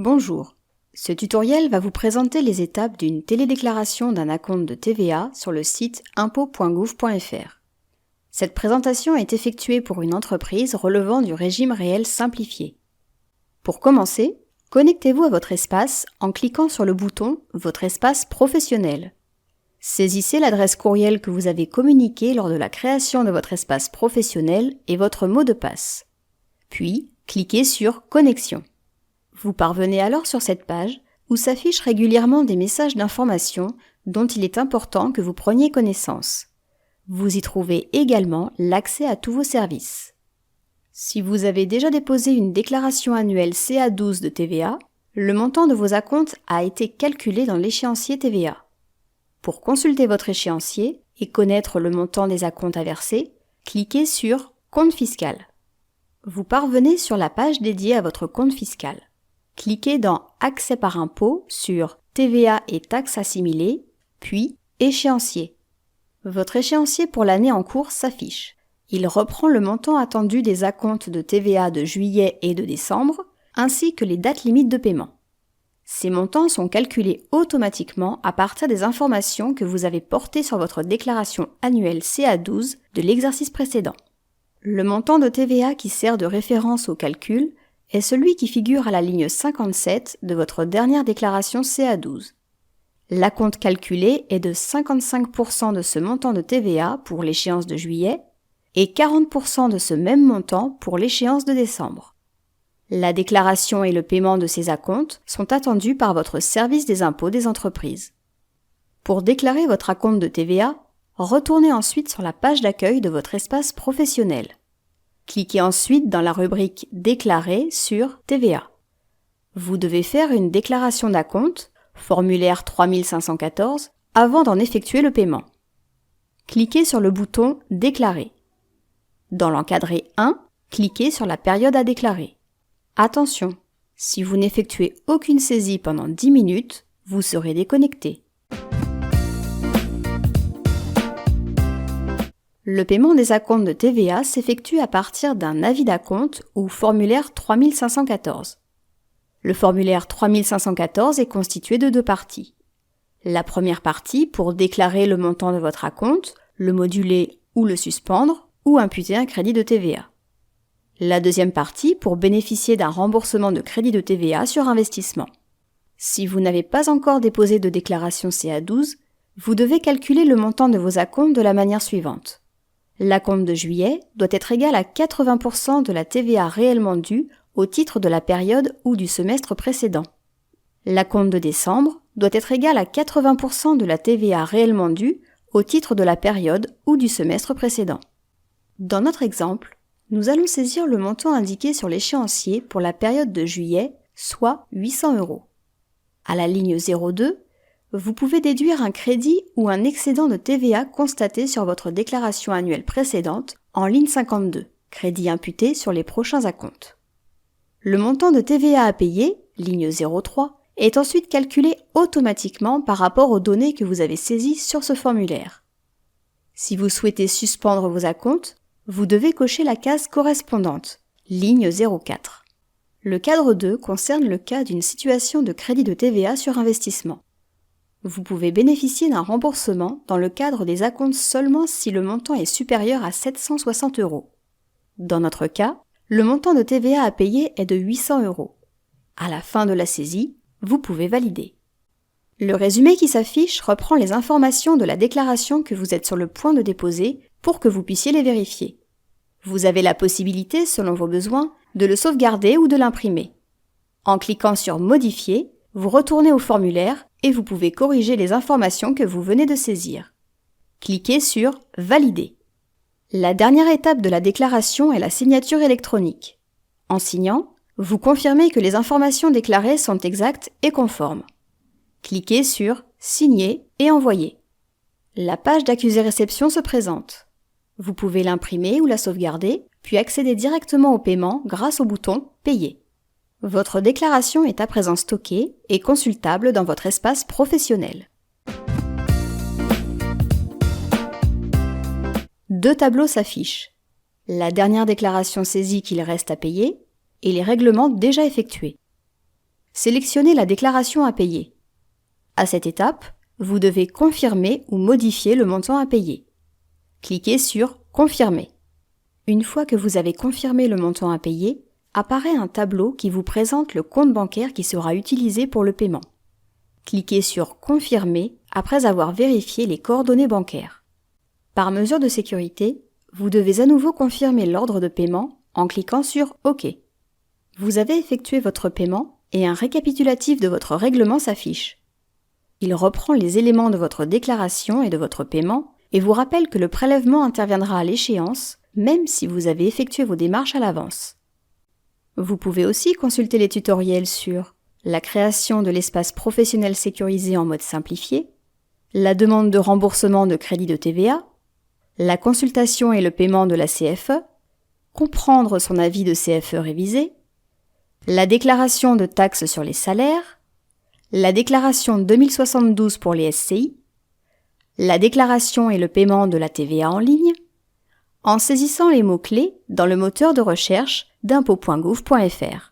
Bonjour, ce tutoriel va vous présenter les étapes d'une télédéclaration d'un acompte de TVA sur le site impôts.gouv.fr. Cette présentation est effectuée pour une entreprise relevant du régime réel simplifié. Pour commencer, connectez-vous à votre espace en cliquant sur le bouton « Votre espace professionnel ». Saisissez l'adresse courriel que vous avez communiquée lors de la création de votre espace professionnel et votre mot de passe. Puis, cliquez sur « Connexion ». Vous parvenez alors sur cette page où s'affichent régulièrement des messages d'information dont il est important que vous preniez connaissance. Vous y trouvez également l'accès à tous vos services. Si vous avez déjà déposé une déclaration annuelle CA12 de TVA, le montant de vos acomptes a été calculé dans l'échéancier TVA. Pour consulter votre échéancier et connaître le montant des acomptes à verser, cliquez sur « Compte fiscal ». Vous parvenez sur la page dédiée à votre compte fiscal. Cliquez dans « Accès par impôt » sur « TVA et taxes assimilées », puis « Échéancier ». Votre échéancier pour l'année en cours s'affiche. Il reprend le montant attendu des acomptes de TVA de juillet et de décembre, ainsi que les dates limites de paiement. Ces montants sont calculés automatiquement à partir des informations que vous avez portées sur votre déclaration annuelle CA12 de l'exercice précédent. Le montant de TVA qui sert de référence au calcul est celui qui figure à la ligne 57 de votre dernière déclaration CA12. L'acompte calculé est de 55% de ce montant de TVA pour l'échéance de juillet et 40% de ce même montant pour l'échéance de décembre. La déclaration et le paiement de ces acomptes sont attendus par votre service des impôts des entreprises. Pour déclarer votre acompte de TVA, retournez ensuite sur la page d'accueil de votre espace professionnel. Cliquez ensuite dans la rubrique « Déclarer » sur « TVA ». Vous devez faire une déclaration d'acompte, formulaire 3514, avant d'en effectuer le paiement. Cliquez sur le bouton « Déclarer ». Dans l'encadré 1, cliquez sur la période à déclarer. Attention, si vous n'effectuez aucune saisie pendant 10 minutes, vous serez déconnecté. Le paiement des acomptes de TVA s'effectue à partir d'un avis d'acompte ou formulaire 3514. Le formulaire 3514 est constitué de deux parties. La première partie pour déclarer le montant de votre acompte, le moduler ou le suspendre, ou imputer un crédit de TVA. La deuxième partie pour bénéficier d'un remboursement de crédit de TVA sur investissement. Si vous n'avez pas encore déposé de déclaration CA12, vous devez calculer le montant de vos acomptes de la manière suivante. L'acompte de juillet doit être égal à 80% de la TVA réellement due au titre de la période ou du semestre précédent. L'acompte de décembre doit être égal à 80% de la TVA réellement due au titre de la période ou du semestre précédent. Dans notre exemple, nous allons saisir le montant indiqué sur l'échéancier pour la période de juillet, soit 800 €. À la ligne 02, vous pouvez déduire un crédit ou un excédent de TVA constaté sur votre déclaration annuelle précédente en ligne 52, crédit imputé sur les prochains acomptes. Le montant de TVA à payer, ligne 03, est ensuite calculé automatiquement par rapport aux données que vous avez saisies sur ce formulaire. Si vous souhaitez suspendre vos acomptes, vous devez cocher la case correspondante, ligne 04. Le cadre 2 concerne le cas d'une situation de crédit de TVA sur investissement. Vous pouvez bénéficier d'un remboursement dans le cadre des acomptes seulement si le montant est supérieur à 760 €. Dans notre cas, le montant de TVA à payer est de 800 €. À la fin de la saisie, vous pouvez valider. Le résumé qui s'affiche reprend les informations de la déclaration que vous êtes sur le point de déposer pour que vous puissiez les vérifier. Vous avez la possibilité, selon vos besoins, de le sauvegarder ou de l'imprimer. En cliquant sur « Modifier », vous retournez au formulaire et vous pouvez corriger les informations que vous venez de saisir. Cliquez sur « Valider ». La dernière étape de la déclaration est la signature électronique. En signant, vous confirmez que les informations déclarées sont exactes et conformes. Cliquez sur « Signer » et « Envoyer ». La page d'accusé-réception se présente. Vous pouvez l'imprimer ou la sauvegarder, puis accéder directement au paiement grâce au bouton « Payer ». Votre déclaration est à présent stockée et consultable dans votre espace professionnel. Deux tableaux s'affichent. La dernière déclaration saisie qu'il reste à payer et les règlements déjà effectués. sélectionnez la déclaration à payer. À cette étape, vous devez confirmer ou modifier le montant à payer. Cliquez sur « Confirmer ». Une fois que vous avez confirmé le montant à payer, apparaît un tableau qui vous présente le compte bancaire qui sera utilisé pour le paiement. Cliquez sur « Confirmer » après avoir vérifié les coordonnées bancaires. Par mesure de sécurité, vous devez à nouveau confirmer l'ordre de paiement en cliquant sur « OK ». Vous avez effectué votre paiement et un récapitulatif de votre règlement s'affiche. Il reprend les éléments de votre déclaration et de votre paiement et vous rappelle que le prélèvement interviendra à l'échéance, même si vous avez effectué vos démarches à l'avance. Vous pouvez aussi consulter les tutoriels sur la création de l'espace professionnel sécurisé en mode simplifié, la demande de remboursement de crédit de TVA, la consultation et le paiement de la CFE, comprendre son avis de CFE révisé, la déclaration de taxes sur les salaires, la déclaration 2072 pour les SCI, la déclaration et le paiement de la TVA en ligne, en saisissant les mots-clés dans le moteur de recherche d'impôts.gouv.fr.